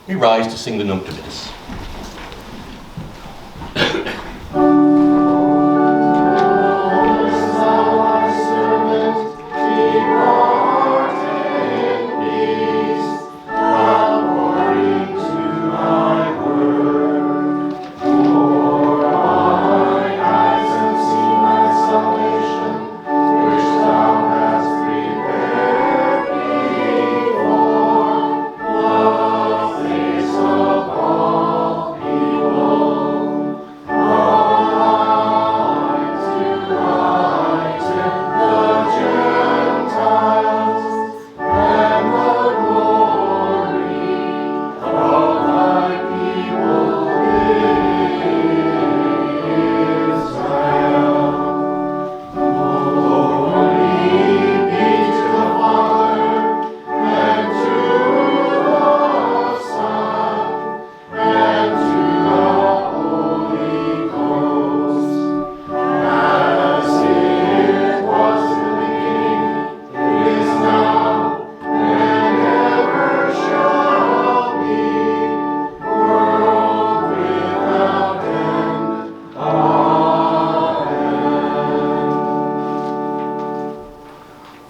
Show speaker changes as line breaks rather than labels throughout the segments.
We rise to sing the Nunc Dimittis.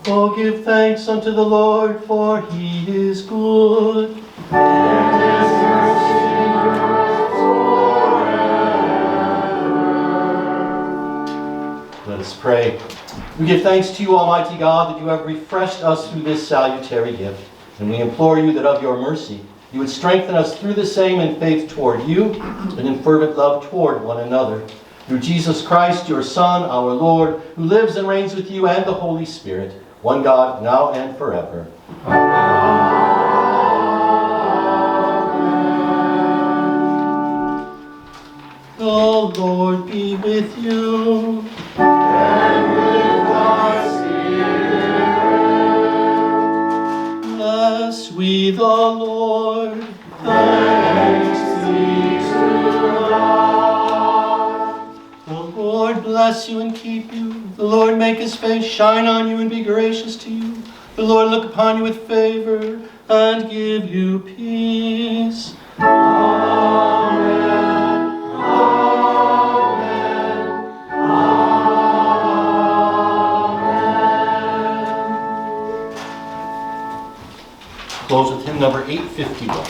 Oh, give thanks unto the Lord, for he is good. And his mercy endureth forever. Let us pray. We give thanks to you, Almighty God, that you have refreshed us through this salutary gift. And we implore you that of your mercy you would strengthen us through the same in faith toward you and in fervent love toward one another. Through Jesus Christ, your Son, our Lord, who lives and reigns with you and the Holy Spirit, one God, now and forever. Amen. The Lord be with you. And with thy spirit. Bless we the Lord. Thanks be to God. The Lord bless you and keep you. The Lord make his face shine on you and be gracious to you. The Lord look upon you with favor and give you peace. Amen. Amen. Amen. Close with hymn number 851.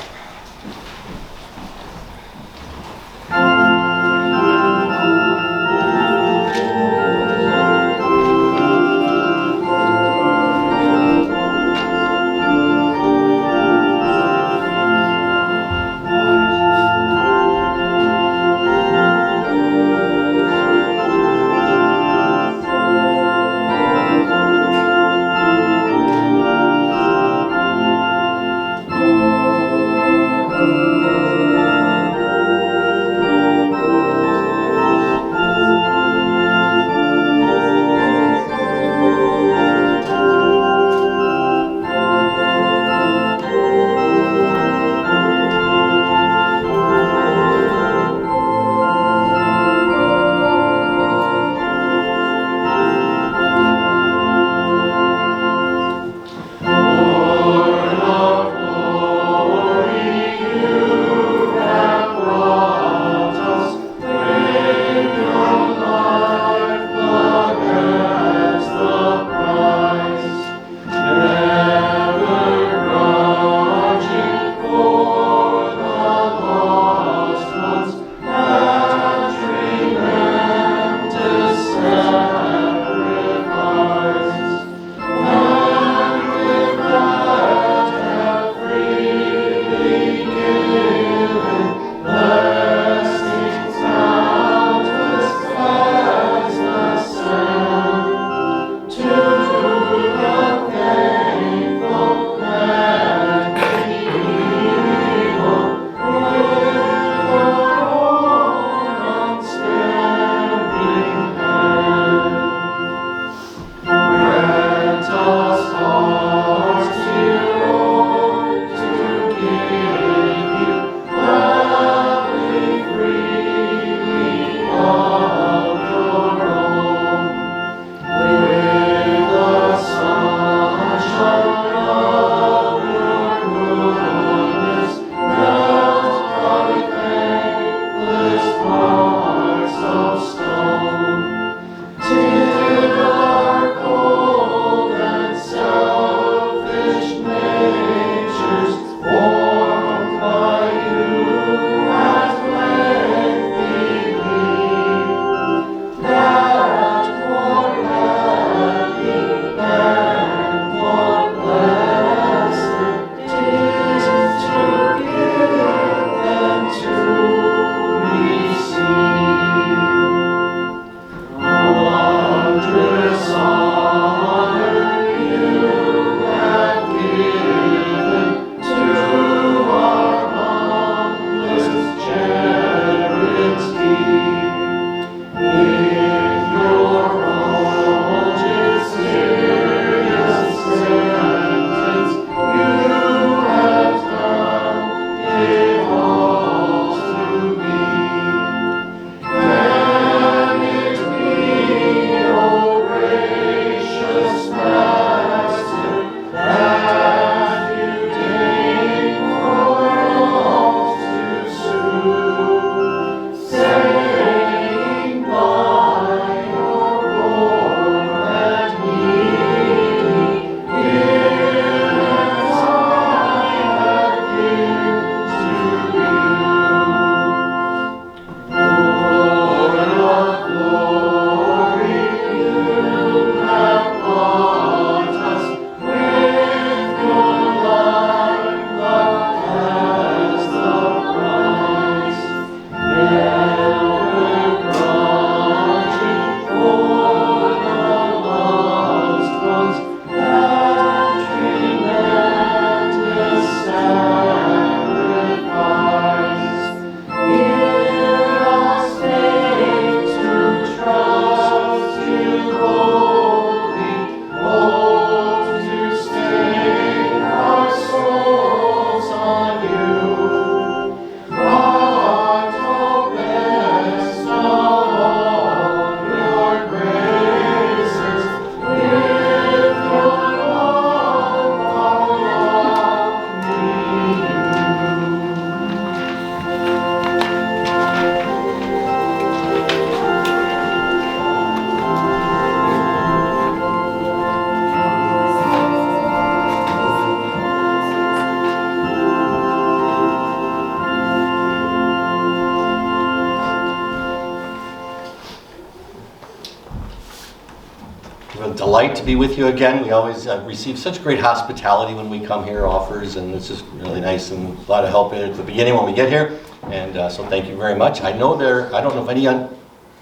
delight to be with you again. We always receive such great hospitality when we come here, offers, and it's just really nice and a lot of help at the beginning when we get here. And so thank you very much. I don't know if any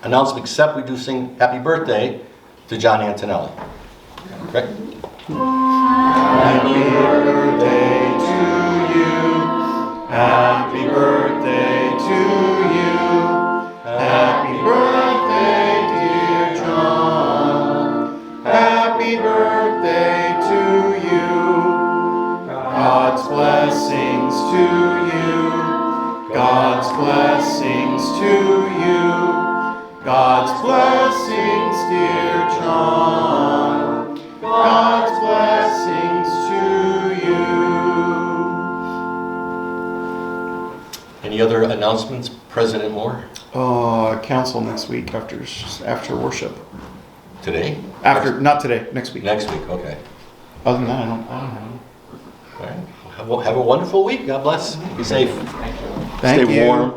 announcement except we do sing happy birthday to John Antonelli. Correct?
Happy birthday to you. Happy birthday to you. Happy birthday, dear John. Happy birthday to you. God's blessings to you. God's blessings to you. God's blessings, dear John. God's blessings to you.
Any other announcements, President Moore?
Council next week after worship.
Today?
Not today, next week.
Next week, okay.
Other than that, I don't know.
All right. Have a wonderful week. God bless. Be safe.
Thank
Stay
you.
warm.